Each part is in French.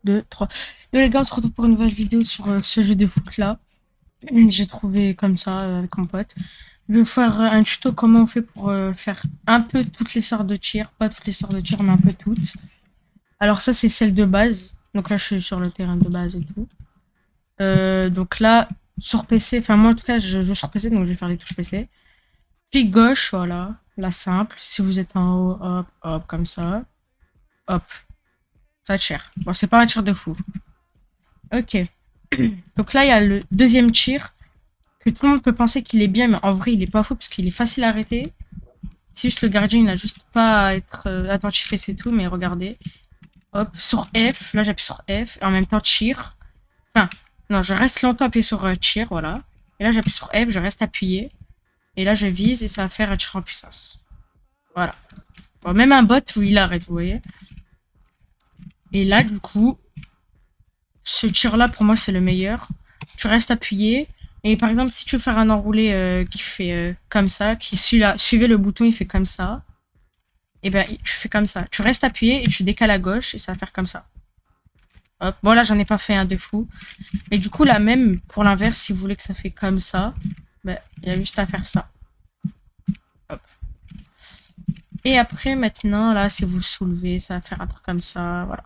2, 3. Yo les gars, on se retrouve pour une nouvelle vidéo sur ce jeu de foot là. J'ai trouvé comme ça avec mon pote. Je vais vous faire un tuto comment on fait pour faire un peu toutes les sortes de tirs. Pas toutes les sortes de tirs, mais un peu toutes. Alors ça, c'est celle de base. Donc là, je suis sur le terrain de base et tout. Donc là, sur PC, enfin moi en tout cas, je joue sur PC, donc je vais faire les touches PC. Clic gauche, voilà. La simple. Si vous êtes en haut, hop, hop, comme ça. Hop. Ça tire. Bon, c'est pas un tir de fou. Ok. Donc là, il y a le deuxième tir que tout le monde peut penser qu'il est bien, mais en vrai, il est pas fou parce qu'il est facile à arrêter. C'est juste le gardien, il a juste pas à être attentif et c'est tout, mais regardez. Hop, sur F, là j'appuie sur F, et en même temps tir. Enfin, non, je reste longtemps appuyé sur tir, voilà. Et là j'appuie sur F, je reste appuyé. Et là je vise et ça va faire un tir en puissance. Voilà. Bon, même un bot, il arrête, vous voyez. Et là, du coup, ce tir-là, pour moi, c'est le meilleur. Tu restes appuyé. Et par exemple, si tu veux faire un enroulé qui fait comme ça, qui suivez le bouton, il fait comme ça. Et ben, tu fais comme ça. Tu restes appuyé et tu décales à gauche et ça va faire comme ça. Hop. Bon, là, j'en ai pas fait un de fou. Mais du coup, là, même pour l'inverse, si vous voulez que ça fait comme ça, ben, il y a juste à faire ça. Hop. Et après, maintenant, là, si vous le soulevez, ça va faire un truc comme ça. Voilà.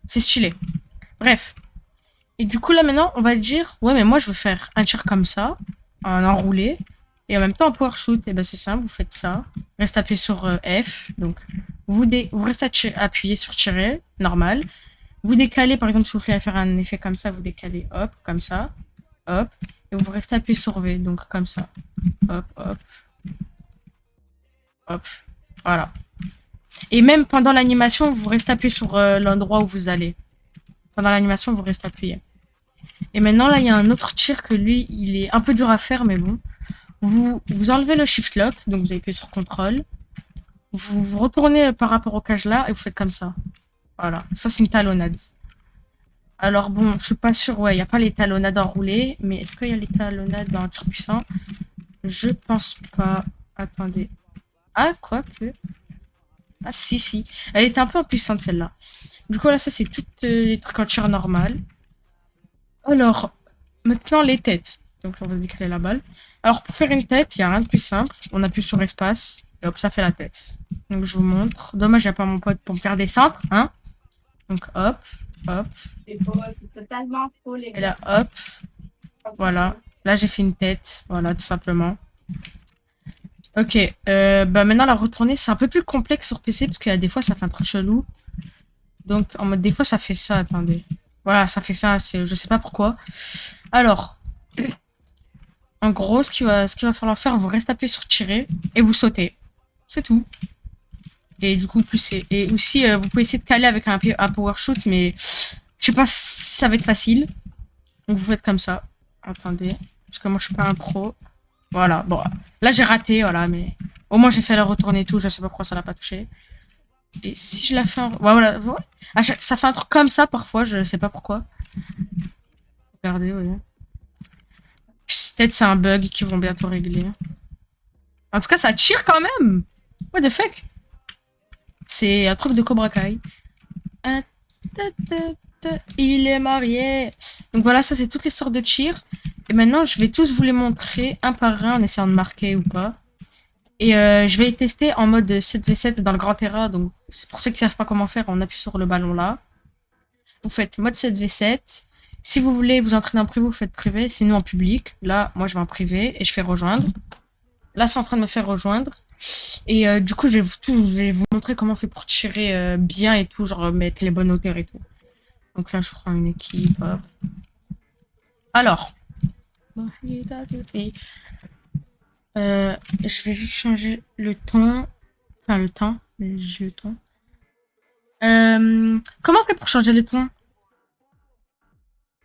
C'est stylé. Bref. Et du coup, là, maintenant, on va dire, ouais, mais moi, je veux faire un tir comme ça, un enroulé, et en même temps un power shoot. Et ben, c'est simple, vous faites ça. Reste appuyé sur F. Donc, vous restez appuyé sur tirer, normal. Vous décalez, par exemple, si vous voulez faire un effet comme ça, vous décalez, hop, comme ça, hop. Et vous restez appuyé sur V, donc comme ça. Hop, hop, hop. Voilà. Et même pendant l'animation, vous restez appuyé sur l'endroit où vous allez. Pendant l'animation, vous restez appuyé. Et maintenant, là, il y a un autre tir que lui, il est un peu dur à faire, mais bon. Vous enlevez le shift lock, donc vous appuyez sur contrôle. Vous retournez par rapport au cage là et vous faites comme ça. Voilà. Ça, c'est une talonnade. Alors bon, je suis pas sûre, ouais, il n'y a pas les talonnades enroulées, mais est-ce qu'il y a les talonnades dans un tir puissant? Je pense pas. Attendez. Ah, quoique. Ah, si, si. Elle était un peu impuissante, celle-là. Du coup, là, ça, c'est tous les trucs en tir normal. Alors, maintenant, les têtes. Donc, on va décaler la balle. Alors, pour faire une tête, il n'y a rien de plus simple. On appuie sur espace, et hop, ça fait la tête. Donc, je vous montre. Dommage, il n'y a pas mon pote pour me faire des centres, hein. Donc, hop, hop. C'est totalement faux, les Et gars. là, hop. Voilà. Là, j'ai fait une tête. Voilà, tout simplement. Ok. Bah, maintenant, la retourner, c'est un peu plus complexe sur PC, parce qu'il y a des fois, ça fait un truc chelou. Donc, en mode, des fois, ça fait ça. Attendez. Voilà, ça fait ça. Je sais pas pourquoi. Alors, en gros, ce qu'il va falloir faire, vous restez appuyé sur tirer et vous sautez. C'est tout. Et du coup, et aussi, vous pouvez essayer de caler avec un power shoot, mais je sais pas si ça va être facile. Donc, vous faites comme ça. Attendez. Parce que moi, je suis pas un pro. Voilà. Bon, là, j'ai raté, voilà, mais au moins, j'ai fait la retourner et tout. Je sais pas pourquoi ça l'a pas touché. Et si je la fais en... Ouais, voilà. Ça fait un truc comme ça, parfois. Je sais pas pourquoi. Regardez, ouais. Peut-être c'est un bug qu'ils vont bientôt régler. En tout cas, ça tire quand même. What the fuck? C'est un truc de Cobra Kai. Il est marié. Donc voilà, ça c'est toutes les sortes de tirs. Et maintenant, je vais tous vous les montrer un par un en essayant de marquer ou pas. Et je vais les tester en mode 7v7 dans le grand terrain. Donc c'est pour ceux qui ne savent pas comment faire, on appuie sur le ballon là. Vous faites mode 7v7. Si vous voulez vous entraîner en privé, vous faites privé. Sinon en public. Là, moi je vais en privé et je fais rejoindre. Là, c'est en train de me faire rejoindre. Et du coup, je vais vous montrer comment on fait pour tirer bien et tout, genre mettre les bonnes hauteurs et tout. Donc là, je prends une équipe. Hop. Alors, je vais juste changer le ton. Enfin, le temps, le jeton. Comment on fait pour changer le ton?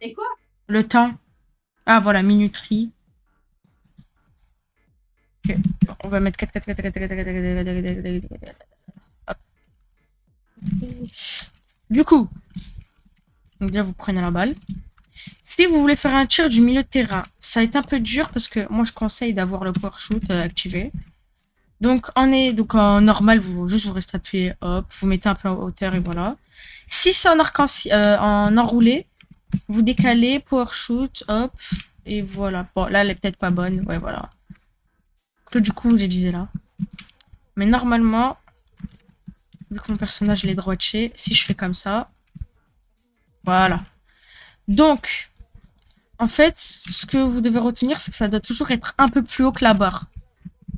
Et quoi? Le temps. Ah, voilà, minuterie. Ok. On va mettre 4, 4, 4, 4, 4, 4, 4, 4, 4. Hop. Du coup, donc là, vous prenez la balle. Si vous voulez faire un tir du milieu de terrain, ça va être un peu dur parce que moi je conseille d'avoir le power shoot activé. Donc, en normal, vous restez appuyé, hop, vous mettez un peu en hauteur et voilà. Si c'est en en enroulé, vous décalez, power shoot, hop, et voilà. Bon, là, elle est peut-être pas bonne, ouais, voilà. Que du coup, j'ai visé là. Mais normalement, vu que mon personnage il est droitier, si je fais comme ça, voilà. Donc, en fait, ce que vous devez retenir, c'est que ça doit toujours être un peu plus haut que la barre.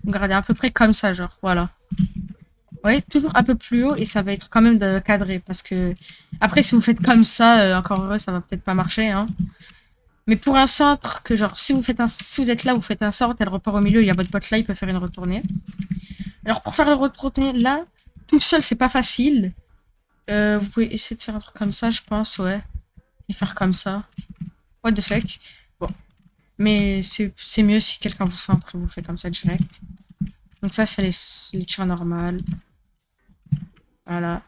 Regardez, à peu près comme ça, genre, voilà. Ouais, toujours un peu plus haut et ça va être quand même de cadré parce que après si vous faites comme ça, encore heureux, ça va peut-être pas marcher, hein. Mais pour un centre, que genre si vous êtes là, vous faites un centre, elle repart au milieu, il y a votre pote là, il peut faire une retournée. Alors pour faire le retournée là, tout seul c'est pas facile. Vous pouvez essayer de faire un truc comme ça, je pense, ouais, et faire comme ça. What the fuck. Bon, mais c'est mieux si quelqu'un vous centre et vous le fait comme ça direct. Donc ça c'est les tirs normales. Voilà.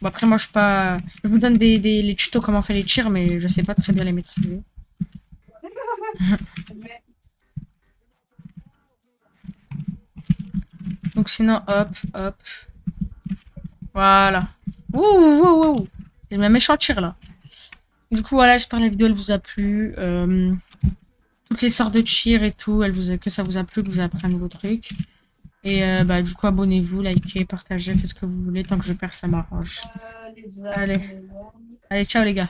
Bon, après, moi, je suis pas. Je vous donne les tutos comment on fait les tirs, mais je sais pas très bien les maîtriser. Donc, sinon, hop, hop. Voilà. Ouh, ouh, ouh. J'ai mis un méchant tir là. Du coup, voilà, j'espère que la vidéo elle vous a plu. Toutes les sortes de tirs et tout, que ça vous a plu, que vous avez appris un nouveau truc. Et bah, du coup, abonnez-vous, likez, partagez, faites ce que vous voulez. Tant que je perds, ça m'arrange. Allez. Allez, ciao les gars.